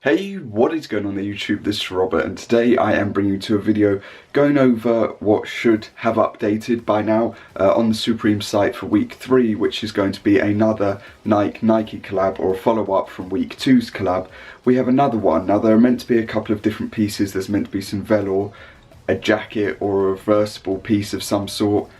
Hey, what is going on there YouTube? This is Robert and today I am bringing you to a video going over what should have updated by now on the Supreme site for week 3, which is going to be another Nike collab or a follow-up from week 2's collab. We have another one. Now there are meant to be a couple of different pieces. There's meant to be some velour, a jacket or a reversible piece of some sort.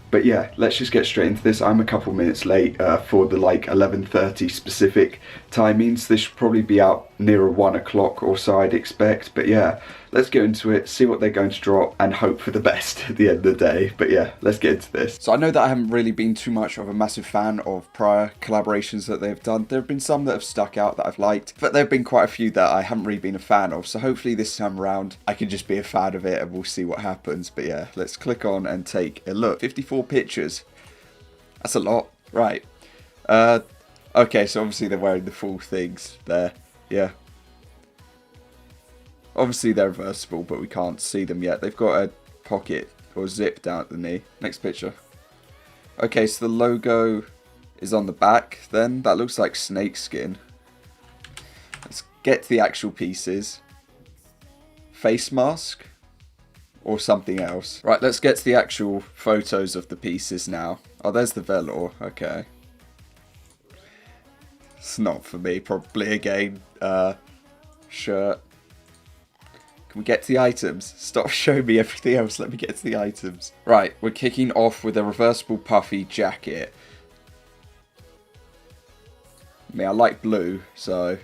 But yeah, let's just get straight into this. I'm a couple minutes late for the 11:30 specific timings. This should probably be out nearer 1 o'clock or so, I'd expect. But yeah, let's get into it, see what they're going to drop and hope for the best at the end of the day. But yeah, let's get into this. So I know that I haven't really been too much of a massive fan of prior collaborations that they've done. There have been some that have stuck out that I've liked, but there have been quite a few that I haven't really been a fan of. So hopefully this time around I can just be a fan of it and we'll see what happens. But yeah, let's click on and take a look. 54 pictures. That's a lot. Right. Okay, so obviously they're wearing the full things there. Yeah. Obviously they're reversible, but we can't see them yet. They've got a pocket or zip down at the knee. Next picture. Okay, so the logo is on the back then. That looks like snakeskin. Let's get to the actual pieces. Face mask or something else. Right, let's get to the actual photos of the pieces now. Oh, there's the velour. Okay. It's not for me, probably again. Shirt. Can we get to the items? Stop showing me everything else. Let me get to the items. Right, we're kicking off with a reversible puffy jacket. I mean, I like blue, so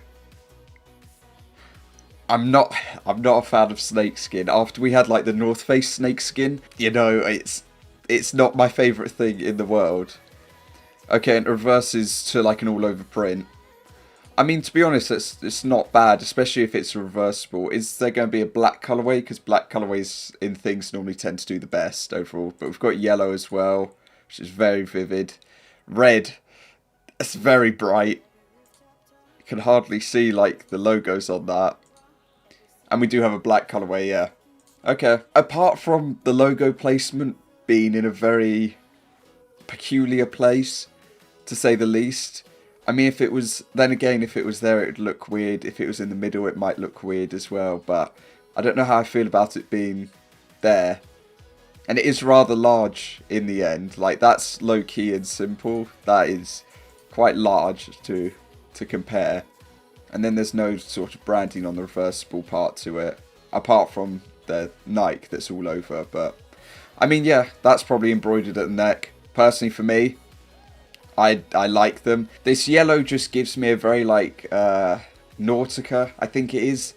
I'm not a fan of snakeskin. After we had like the North Face snakeskin, you know, it's not my favourite thing in the world. Okay, and it reverses to like an all-over print. I mean, to be honest, it's not bad, especially if it's reversible. Is there going to be a black colourway? Because black colourways in things normally tend to do the best overall. But we've got yellow as well, which is very vivid. Red, it's very bright. You can hardly see like the logos on that. And we do have a black colourway, yeah. Okay. Apart from the logo placement being in a very peculiar place, to say the least. I mean, if it was, then again, if it was there, it would look weird. If it was in the middle, it might look weird as well. But I don't know how I feel about it being there. And it is rather large in the end. Like, that's low-key and simple. That is quite large to compare. And then there's no sort of branding on the reversible part to it. Apart from the Nike that's all over. But, I mean, yeah, that's probably embroidered at the neck. Personally, for me, I like them. This yellow just gives me a very like Nautica, I think it is,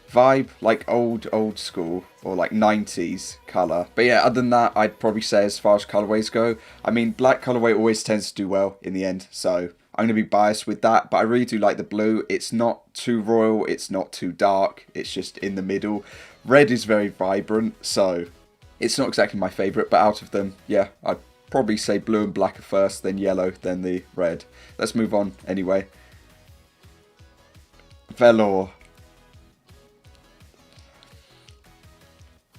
vibe, like old school or like 90s colour. But yeah, other than that, I'd probably say as far as colourways go, I mean, black colourway always tends to do well in the end, so I'm going to be biased with that. But I really do like the blue. It's not too royal, it's not too dark, it's just in the middle. Red is very vibrant, so it's not exactly my favourite, but out of them, yeah, I'd probably say blue and black are first, then yellow, then the red. Let's move on anyway. Velour.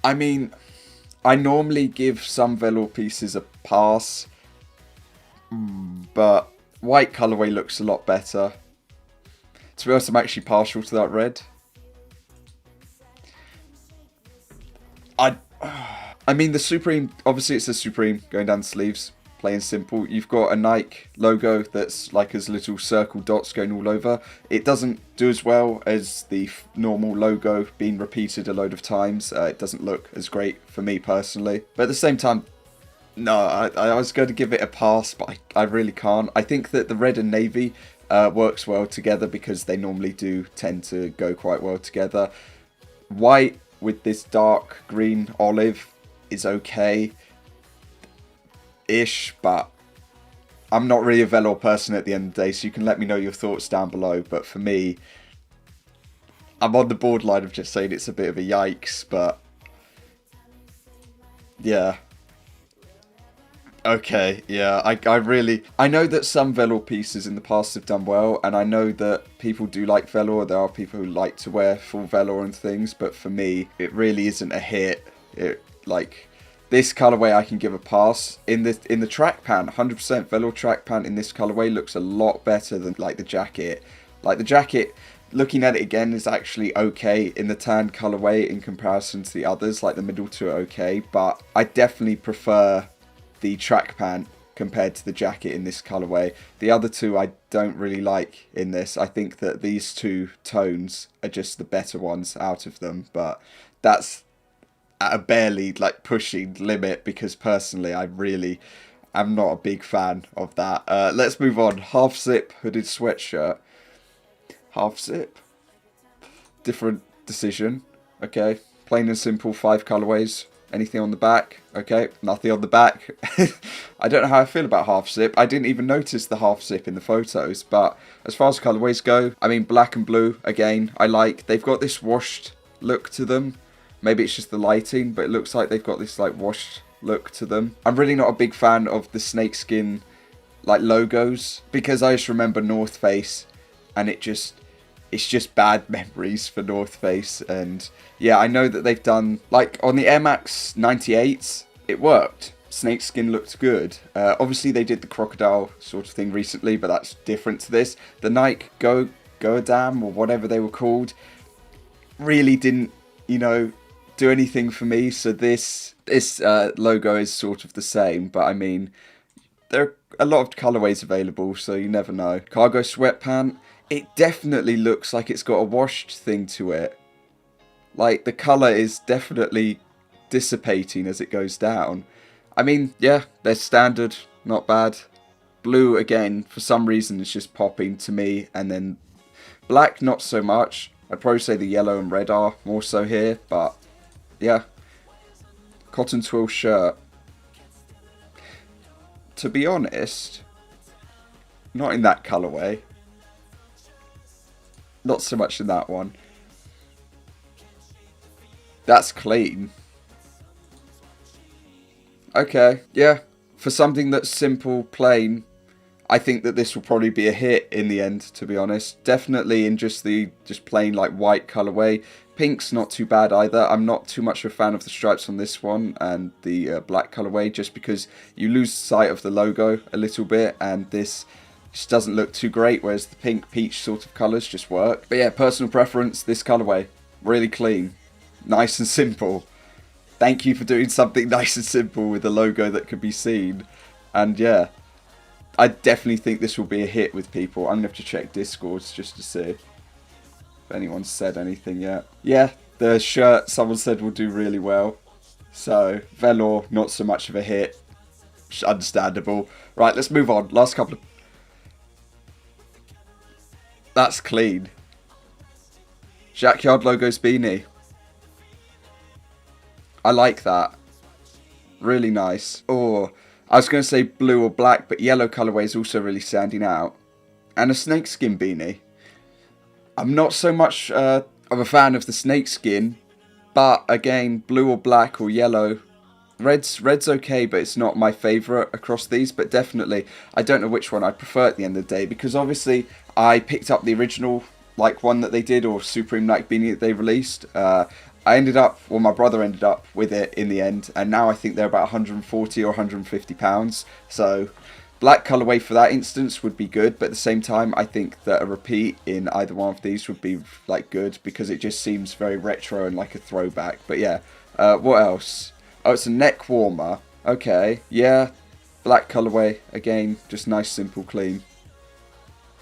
I mean, I normally give some velour pieces a pass, but white colourway looks a lot better. To be honest, I'm actually partial to that red. I mean, the Supreme, obviously it's the Supreme going down the sleeves, plain simple. You've got a Nike logo that's like as little circle dots going all over. It doesn't do as well as the normal logo being repeated a load of times. It doesn't look as great for me personally. But at the same time, no, I was going to give it a pass, but I really can't. I think that the red and navy works well together because they normally do tend to go quite well together. White with this dark green olive is okay-ish, but I'm not really a velour person at the end of the day, so you can let me know your thoughts down below. But for me, I'm on the borderline of just saying it's a bit of a yikes, but yeah. Okay, yeah, I know that some velour pieces in the past have done well, and I know that people do like velour. There are people who like to wear full velour and things, but for me, it really isn't a hit. Like, this colourway I can give a pass. In the track pant, 100% velour track pant in this colourway looks a lot better than like the jacket. Like the jacket, looking at it again is actually okay in the tan colorway in comparison to the others. Like the middle two are okay, but I definitely prefer the track pant compared to the jacket in this colorway. The other two I don't really like in this. I think that these two tones are just the better ones out of them, but that's at a barely like pushing limit, because personally I'm not a big fan of that. Let's move on. Half zip hooded sweatshirt. Half zip. Different decision. Okay. Plain and simple, 5 colorways. Anything on the back? Okay. Nothing on the back. I don't know how I feel about half zip. I didn't even notice the half zip in the photos. But as far as colorways go, I mean, black and blue, again, I like. They've got this washed look to them. Maybe it's just the lighting, but it looks like they've got this like washed look to them. I'm really not a big fan of the snakeskin like logos, because I just remember North Face, and it's just bad memories for North Face. And yeah, I know that they've done like on the Air Max 98s, it worked. Snakeskin looked good. Obviously they did the crocodile sort of thing recently, but that's different to this. The Nike Goadam or whatever they were called really didn't, you know, do anything for me. So this logo is sort of the same, but I mean, there are a lot of colorways available, so you never know. Cargo sweatpant. It definitely looks like it's got a washed thing to it. Like, the color is definitely dissipating as it goes down. I mean, yeah, they're standard, not bad. Blue, again, for some reason, is just popping to me. And then black, not so much. I'd probably say the yellow and red are more so here, but yeah. Cotton twill shirt. To be honest, not in that colorway. Not so much in that one. That's clean. Okay, yeah. For something that's simple, plain, I think that this will probably be a hit in the end, to be honest. Definitely in just plain like white colorway. Pink's not too bad either. I'm not too much of a fan of the stripes on this one and the black colorway, just because you lose sight of the logo a little bit, and this just doesn't look too great, whereas the pink peach sort of colours just work. But yeah, personal preference, this colourway, really clean, nice and simple. Thank you for doing something nice and simple with a logo that could be seen. And yeah, I definitely think this will be a hit with people. I'm going to have to check Discords just to see if anyone's said anything yet. Yeah, the shirt someone said will do really well. So, velour, not so much of a hit. Understandable. Right, let's move on. Last couple of... That's clean. Jackyard Logos beanie. I like that. Really nice. Or, I was going to say blue or black, but yellow colourway is also really standing out. And a snakeskin beanie. I'm not so much of a fan of the snakeskin, but again, blue or black or yellow. Red's okay, but it's not my favourite across these. But definitely, I don't know which one I prefer at the end of the day, because obviously I picked up the original like one that they did, or Supreme Nike beanie that they released. My brother ended up with it in the end, and now I think they're about 140 or 150 pounds. So black colourway for that instance would be good, but at the same time, I think that a repeat in either one of these would be like good, because it just seems very retro and like a throwback. But yeah, what else? Oh, it's a neck warmer. Okay, yeah, black colourway again, just nice, simple, clean.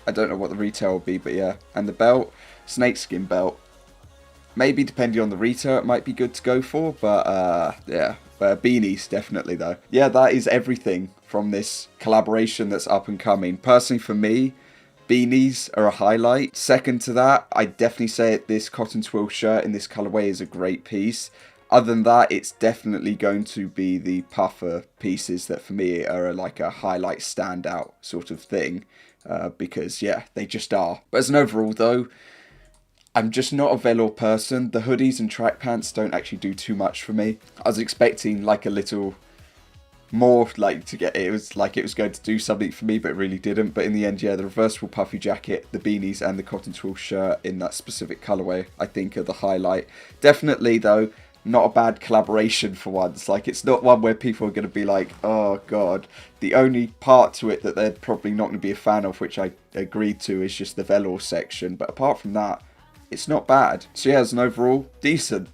I don't know what the retail will be, but yeah. And the belt, snakeskin belt. Maybe depending on the retail, it might be good to go for, but yeah. Beanies, definitely though. Yeah, that is everything from this collaboration that's up and coming. Personally, for me, beanies are a highlight. Second to that, I'd definitely say this cotton twill shirt in this colorway is a great piece. Other than that, it's definitely going to be the puffer pieces that for me are like a highlight standout sort of thing. Because yeah, they just are. But as an overall though, I'm just not a velour person. The hoodies and track pants don't actually do too much for me. I was expecting like a little more like to get it. It was like it was going to do something for me, but it really didn't. But in the end, yeah, the reversible puffy jacket, the beanies and the cotton twill shirt in that specific colourway, I think are the highlight. Definitely though, not a bad collaboration for once. Like, it's not one where people are going to be like, oh god. The only part to it that they're probably not going to be a fan of, which I agreed to, is just the velour section. But apart from that, it's not bad. So yeah, as an overall, decent.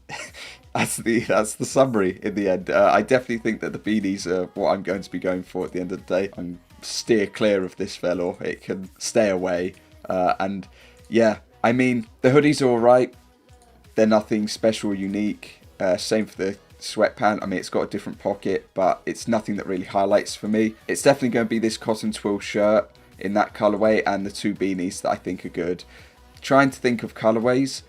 That's the summary in the end. I definitely think that the beanies are what I'm going to be going for at the end of the day. I'm steer clear of this velour. It can stay away. And yeah, I mean, the hoodies are alright. They're nothing special or unique. Same for the sweatpant. I mean, it's got a different pocket, but it's nothing that really highlights for me. It's definitely going to be this cotton twill shirt in that colourway and the two beanies that I think are good. Trying to think of colourways.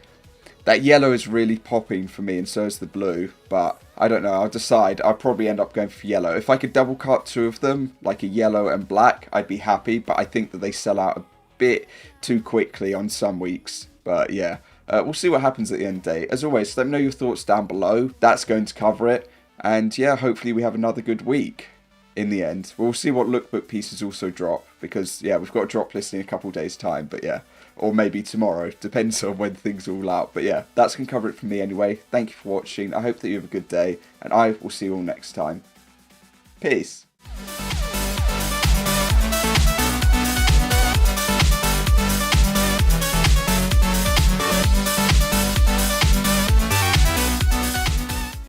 That yellow is really popping for me, and so is the blue, but I don't know, I'll decide. I'll probably end up going for yellow. If I could double cut two of them, like a yellow and black, I'd be happy, but I think that they sell out a bit too quickly on some weeks. But yeah, we'll see what happens at the end of the day. As always, let me know your thoughts down below. That's going to cover it. And yeah, hopefully we have another good week in the end. We'll see what lookbook pieces also drop, because yeah, we've got a drop list in a couple days time, but yeah. Or maybe tomorrow, depends on when things are all out. But yeah, that's going to cover it from me anyway. Thank you for watching. I hope that you have a good day, and I will see you all next time. Peace.